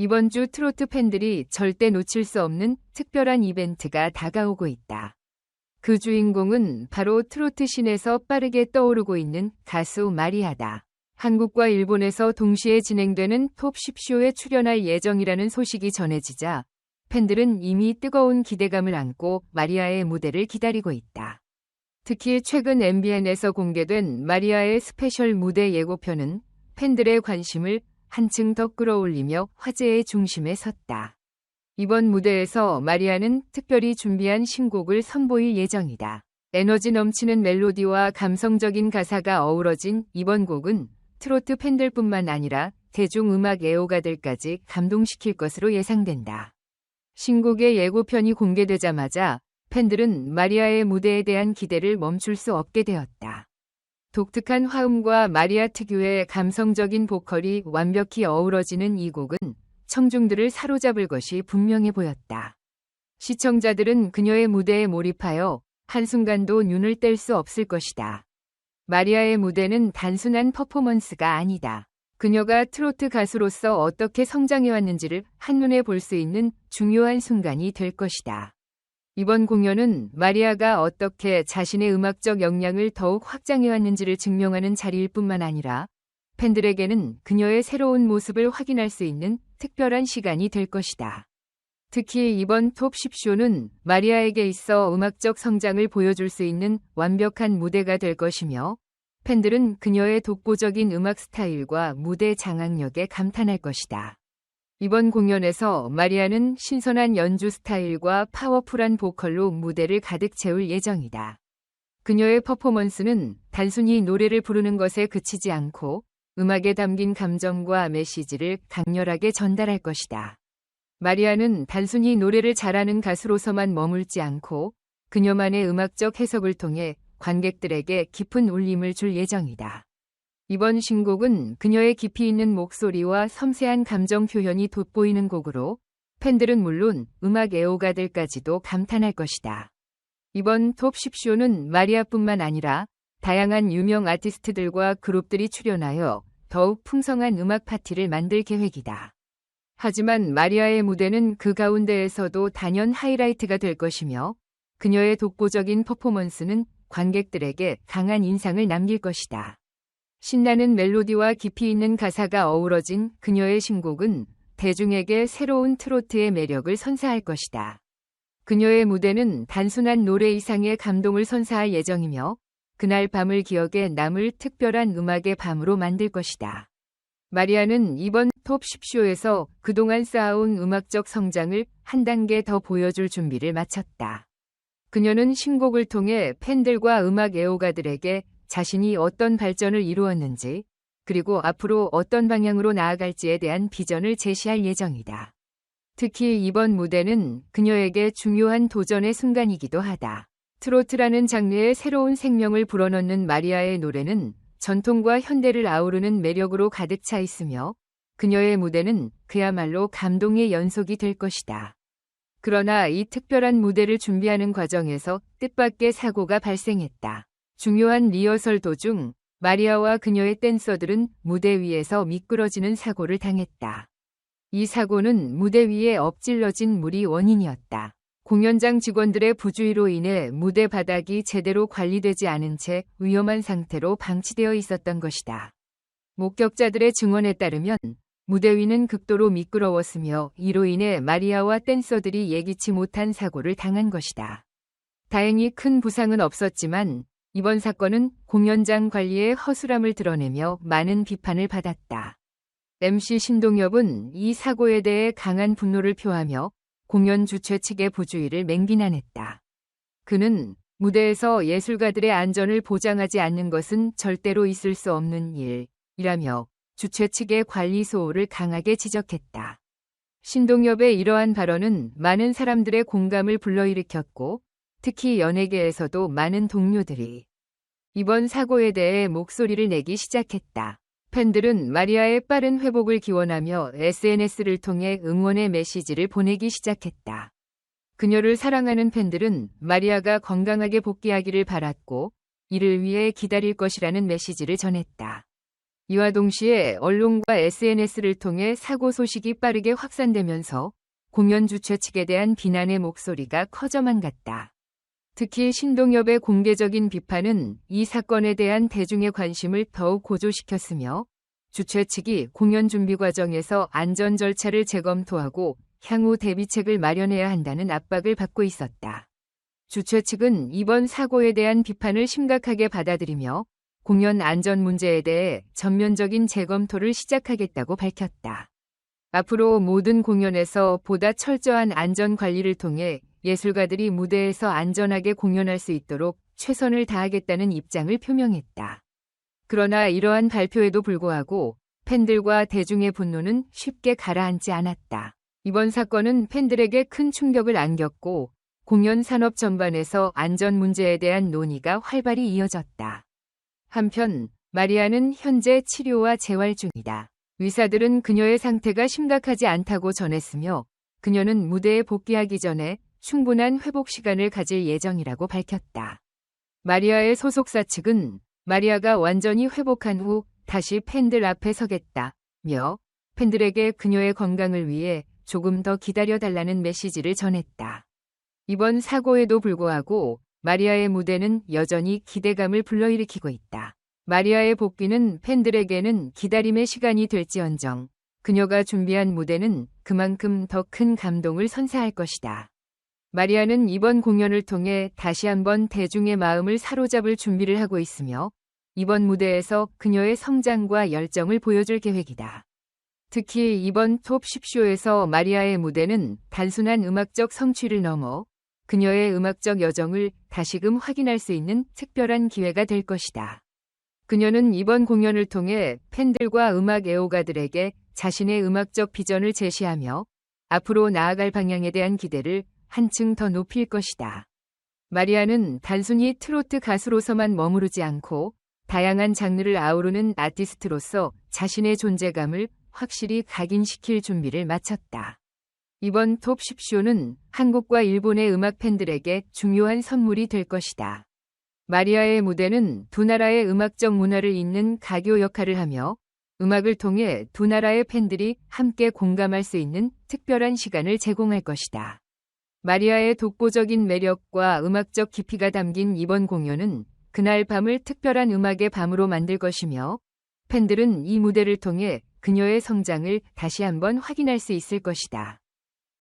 이번 주 트로트 팬들이 절대 놓칠 수 없는 특별한 이벤트가 다가오고 있다. 그 주인공은 바로 트로트 씬에서 빠르게 떠오르고 있는 가수 마리아다. 한국과 일본에서 동시에 진행되는 톱 10쇼에 출연할 예정이라는 소식이 전해지자 팬들은 이미 뜨거운 기대감을 안고 마리아의 무대를 기다리고 있다. 특히 최근 MBN에서 공개된 마리아의 스페셜 무대 예고편은 팬들의 관심을 한층 더 끌어올리며 화제의 중심에 섰다. 이번 무대에서 마리아는 특별히 준비한 신곡을 선보일 예정이다. 에너지 넘치는 멜로디와 감성적인 가사가 어우러진 이번 곡은 트로트 팬들뿐만 아니라 대중음악 애호가들까지 감동시킬 것으로 예상된다. 신곡의 예고편이 공개되자마자 팬들은 마리아의 무대에 대한 기대를 멈출 수 없게 되었다. 독특한 화음과 마리아 특유의 감성적인 보컬이 완벽히 어우러지는 이 곡은 청중들을 사로잡을 것이 분명해 보였다. 시청자들은 그녀의 무대에 몰입하여 한순간도 눈을 뗄 수 없을 것이다. 마리아의 무대는 단순한 퍼포먼스가 아니다. 그녀가 트로트 가수로서 어떻게 성장해왔는지를 한눈에 볼 수 있는 중요한 순간이 될 것이다. 이번 공연은 마리아가 어떻게 자신의 음악적 역량을 더욱 확장해왔는지를 증명하는 자리일 뿐만 아니라 팬들에게는 그녀의 새로운 모습을 확인할 수 있는 특별한 시간이 될 것이다. 특히 이번 톱 10쇼는 마리아에게 있어 음악적 성장을 보여줄 수 있는 완벽한 무대가 될 것이며 팬들은 그녀의 독보적인 음악 스타일과 무대 장악력에 감탄할 것이다. 이번 공연에서 마리아는 신선한 연주 스타일과 파워풀한 보컬로 무대를 가득 채울 예정이다. 그녀의 퍼포먼스는 단순히 노래를 부르는 것에 그치지 않고 음악에 담긴 감정과 메시지를 강렬하게 전달할 것이다. 마리아는 단순히 노래를 잘하는 가수로서만 머물지 않고 그녀만의 음악적 해석을 통해 관객들에게 깊은 울림을 줄 예정이다. 이번 신곡은 그녀의 깊이 있는 목소리와 섬세한 감정 표현이 돋보이는 곡으로 팬들은 물론 음악 애호가들까지도 감탄할 것이다. 이번 톱 10쇼는 마리아뿐만 아니라 다양한 유명 아티스트들과 그룹들이 출연하여 더욱 풍성한 음악 파티를 만들 계획이다. 하지만 마리아의 무대는 그 가운데에서도 단연 하이라이트가 될 것이며 그녀의 독보적인 퍼포먼스는 관객들에게 강한 인상을 남길 것이다. 신나는 멜로디와 깊이 있는 가사가 어우러진 그녀의 신곡은 대중에게 새로운 트로트의 매력을 선사할 것이다. 그녀의 무대는 단순한 노래 이상의 감동을 선사할 예정이며 그날 밤을 기억에 남을 특별한 음악의 밤으로 만들 것이다. 마리아는 이번 톱 10쇼에서 그동안 쌓아온 음악적 성장을 한 단계 더 보여줄 준비를 마쳤다. 그녀는 신곡을 통해 팬들과 음악 애호가들에게 자신이 어떤 발전을 이루었는지 그리고 앞으로 어떤 방향으로 나아갈지에 대한 비전을 제시할 예정이다. 특히 이번 무대는 그녀에게 중요한 도전의 순간이기도 하다. 트로트라는 장르에 새로운 생명을 불어넣는 마리아의 노래는 전통과 현대를 아우르는 매력으로 가득 차 있으며 그녀의 무대는 그야말로 감동의 연속이 될 것이다. 그러나 이 특별한 무대를 준비하는 과정에서 뜻밖의 사고가 발생했다. 중요한 리허설 도중 마리아와 그녀의 댄서들은 무대 위에서 미끄러지는 사고를 당했다. 이 사고는 무대 위에 엎질러진 물이 원인이었다. 공연장 직원들의 부주의로 인해 무대 바닥이 제대로 관리되지 않은 채 위험한 상태로 방치되어 있었던 것이다. 목격자들의 증언에 따르면 무대 위는 극도로 미끄러웠으며 이로 인해 마리아와 댄서들이 예기치 못한 사고를 당한 것이다. 다행히 큰 부상은 없었지만 이번 사건은 공연장 관리의 허술함을 드러내며 많은 비판을 받았다. MC 신동엽은 이 사고에 대해 강한 분노를 표하며 공연 주최 측의 부주의를 맹비난했다. 그는 무대에서 예술가들의 안전을 보장하지 않는 것은 절대로 있을 수 없는 일이라며 주최 측의 관리 소홀을 강하게 지적했다. 신동엽의 이러한 발언은 많은 사람들의 공감을 불러일으켰고 특히 연예계에서도 많은 동료들이 이번 사고에 대해 목소리를 내기 시작했다. 팬들은 마리아의 빠른 회복을 기원하며 SNS를 통해 응원의 메시지를 보내기 시작했다. 그녀를 사랑하는 팬들은 마리아가 건강하게 복귀하기를 바랐고 이를 위해 기다릴 것이라는 메시지를 전했다. 이와 동시에 언론과 SNS를 통해 사고 소식이 빠르게 확산되면서 공연 주최 측에 대한 비난의 목소리가 커져만 갔다. 특히 신동엽의 공개적인 비판은 이 사건에 대한 대중의 관심을 더욱 고조시켰으며 주최 측이 공연 준비 과정에서 안전 절차를 재검토하고 향후 대비책을 마련해야 한다는 압박을 받고 있었다. 주최 측은 이번 사고에 대한 비판을 심각하게 받아들이며 공연 안전 문제에 대해 전면적인 재검토를 시작하겠다고 밝혔다. 앞으로 모든 공연에서 보다 철저한 안전 관리를 통해 예술가들이 무대에서 안전하게 공연할 수 있도록 최선을 다하겠다는 입장을 표명했다. 그러나 이러한 발표에도 불구하고 팬들과 대중의 분노는 쉽게 가라앉지 않았다. 이번 사건은 팬들에게 큰 충격을 안겼고 공연 산업 전반에서 안전 문제에 대한 논의가 활발히 이어졌다. 한편 마리아는 현재 치료와 재활 중이다. 의사들은 그녀의 상태가 심각하지 않다고 전했으며 그녀는 무대에 복귀하기 전에 충분한 회복 시간을 가질 예정이라고 밝혔다. 마리아의 소속사 측은 마리아가 완전히 회복한 후 다시 팬들 앞에 서겠다며 팬들에게 그녀의 건강을 위해 조금 더 기다려달라는 메시지를 전했다. 이번 사고에도 불구하고 마리아의 무대는 여전히 기대감을 불러일으키고 있다. 마리아의 복귀는 팬들에게는 기다림의 시간이 될지언정 그녀가 준비한 무대는 그만큼 더 큰 감동을 선사할 것이다. 마리아는 이번 공연을 통해 다시 한번 대중의 마음을 사로잡을 준비를 하고 있으며 이번 무대에서 그녀의 성장과 열정을 보여줄 계획이다. 특히 이번 톱 10쇼에서 마리아의 무대는 단순한 음악적 성취를 넘어 그녀의 음악적 여정을 다시금 확인할 수 있는 특별한 기회가 될 것이다. 그녀는 이번 공연을 통해 팬들과 음악 애호가들에게 자신의 음악적 비전을 제시하며 앞으로 나아갈 방향에 대한 기대를 한층 더 높일 것이다. 마리아는 단순히 트로트 가수로서만 머무르지 않고 다양한 장르를 아우르는 아티스트로서 자신의 존재감을 확실히 각인시킬 준비를 마쳤다. 이번 톱 10쇼는 한국과 일본의 음악 팬들에게 중요한 선물이 될 것이다. 마리아의 무대는 두 나라의 음악적 문화를 잇는 가교 역할을 하며 음악을 통해 두 나라의 팬들이 함께 공감할 수 있는 특별한 시간을 제공할 것이다. 마리아의 독보적인 매력과 음악적 깊이가 담긴 이번 공연은 그날 밤을 특별한 음악의 밤으로 만들 것이며 팬들은 이 무대를 통해 그녀의 성장을 다시 한번 확인할 수 있을 것이다.